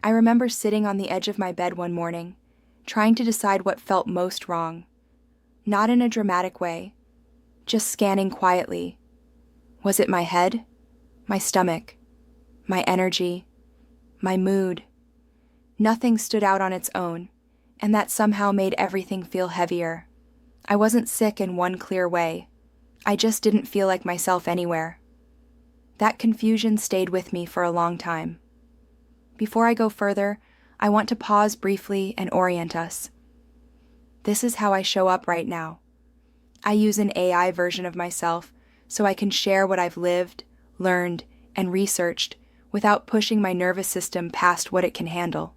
I remember sitting on the edge of my bed one morning, trying to decide what felt most wrong. Not in a dramatic way, just scanning quietly. Was it my head? My stomach? My energy? My mood? Nothing stood out on its own, and that somehow made everything feel heavier. I wasn't sick in one clear way. I just didn't feel like myself anywhere. That confusion stayed with me for a long time. Before I go further, I want to pause briefly and orient us. This is how I show up right now. I use an AI version of myself so I can share what I've lived, learned, and researched without pushing my nervous system past what it can handle.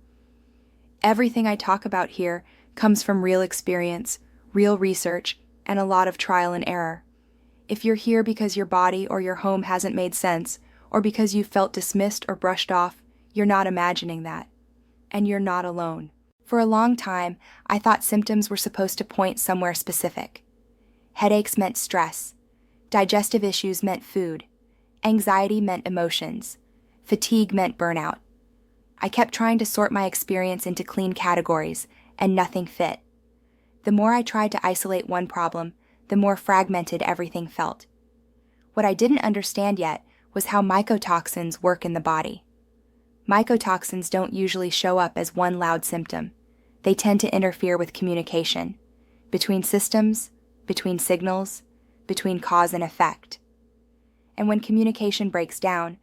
Everything I talk about here comes from real experience, real research, and a lot of trial and error. If you're here because your body or your home hasn't made sense, or because you felt dismissed or brushed off, you're not imagining that. And you're not alone. For a long time, I thought symptoms were supposed to point somewhere specific. Headaches meant stress. Digestive issues meant food. Anxiety meant emotions. Fatigue meant burnout. I kept trying to sort my experience into clean categories, and nothing fit. The more I tried to isolate one problem, the more fragmented everything felt. What I didn't understand yet was how mycotoxins work in the body. Mycotoxins don't usually show up as one loud symptom. They tend to interfere with communication, between systems, between signals, between cause and effect. And when communication breaks down,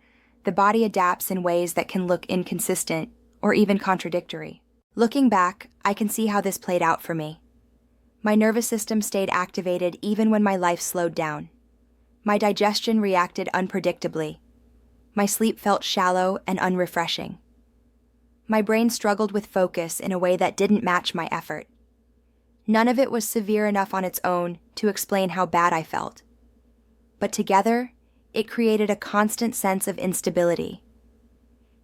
the body adapts in ways that can look inconsistent or even contradictory. Looking back, I can see how this played out for me. My nervous system stayed activated even when my life slowed down. My digestion reacted unpredictably. My sleep felt shallow and unrefreshing. My brain struggled with focus in a way that didn't match my effort. None of it was severe enough on its own to explain how bad I felt. But together, it created a constant sense of instability.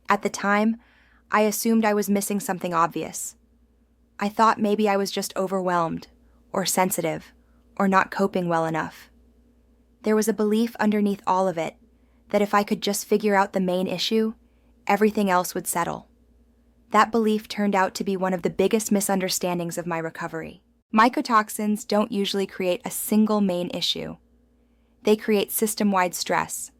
At the time, I assumed I was missing something obvious. I thought maybe I was just overwhelmed, or sensitive, or not coping well enough. There was a belief underneath all of it that if I could just figure out the main issue, everything else would settle. That belief turned out to be one of the biggest misunderstandings of my recovery. Mycotoxins don't usually create a single main issue. They create system-wide stress.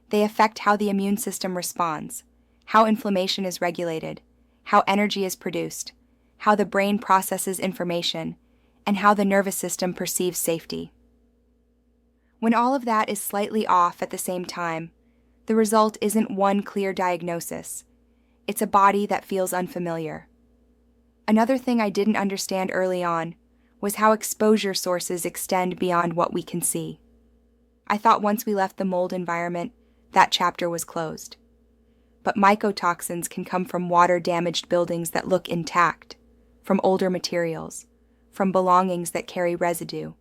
They affect how the immune system responds, how inflammation is regulated, how energy is produced, how the brain processes information, and how the nervous system perceives safety. When all of that is slightly off at the same time, the result isn't one clear diagnosis. It's a body that feels unfamiliar. Another thing I didn't understand early on was how exposure sources extend beyond what we can see. I thought once we left the mold environment, that chapter was closed. But mycotoxins can come from water-damaged buildings that look intact, from older materials, from belongings that carry residue,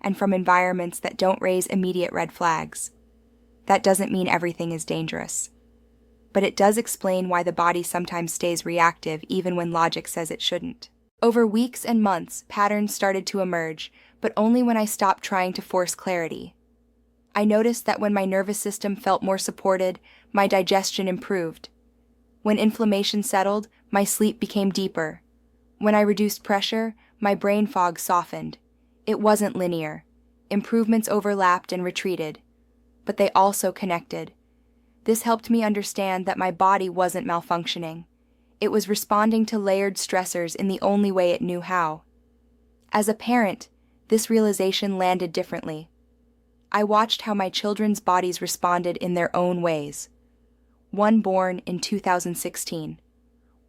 and from environments that don't raise immediate red flags. That doesn't mean everything is dangerous. But it does explain why the body sometimes stays reactive even when logic says it shouldn't. Over weeks and months, patterns started to emerge, but only when I stopped trying to force clarity. I noticed that when my nervous system felt more supported, my digestion improved. When inflammation settled, my sleep became deeper. When I reduced pressure, my brain fog softened. It wasn't linear. Improvements overlapped and retreated, but they also connected. This helped me understand that my body wasn't malfunctioning. It was responding to layered stressors in the only way it knew how. As a parent, this realization landed differently. I watched how my children's bodies responded in their own ways. One born in 2016.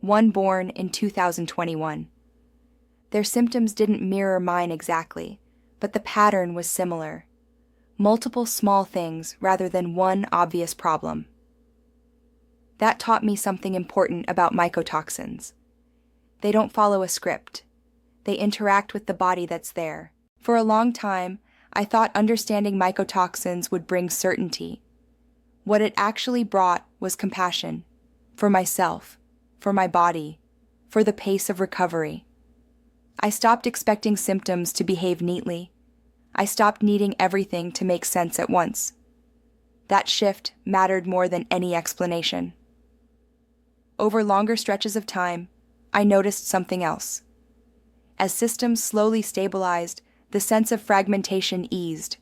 One born in 2021. Their symptoms didn't mirror mine exactly, but the pattern was similar. Multiple small things rather than one obvious problem. That taught me something important about mycotoxins. They don't follow a script. They interact with the body that's there. For a long time, I thought understanding mycotoxins would bring certainty. What it actually brought was compassion. For myself, for my body, for the pace of recovery. I stopped expecting symptoms to behave neatly. I stopped needing everything to make sense at once. That shift mattered more than any explanation. over longer stretches of time, I noticed something else. As systems slowly stabilized, the sense of fragmentation eased.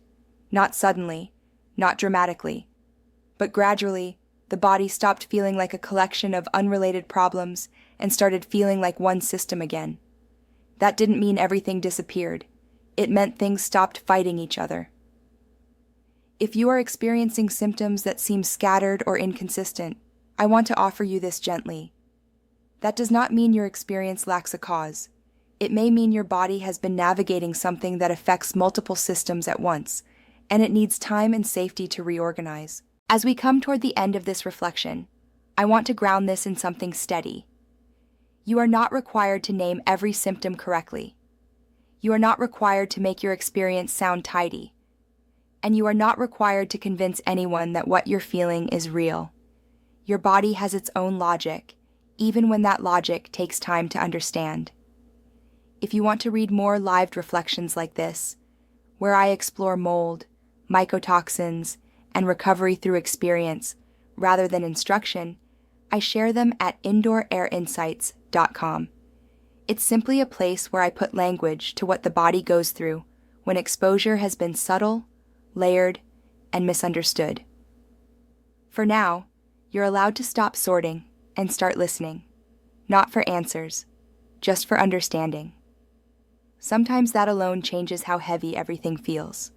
Not suddenly, not dramatically, but gradually, the body stopped feeling like a collection of unrelated problems and started feeling like one system again. That didn't mean everything disappeared. It meant things stopped fighting each other. If you are experiencing symptoms that seem scattered or inconsistent, I want to offer you this gently. That does not mean your experience lacks a cause. It may mean your body has been navigating something that affects multiple systems at once, and it needs time and safety to reorganize. As we come toward the end of this reflection, I want to ground this in something steady. You are not required to name every symptom correctly. You are not required to make your experience sound tidy. And you are not required to convince anyone that what you're feeling is real. Your body has its own logic, even when that logic takes time to understand. If you want to read more lived reflections like this, where I explore mold, mycotoxins, and recovery through experience rather than instruction, I share them at indoorarinsights.com. It's simply a place where I put language to what the body goes through when exposure has been subtle, layered, and misunderstood. For now, you're allowed to stop sorting and start listening, not for answers, just for understanding. Sometimes that alone changes how heavy everything feels.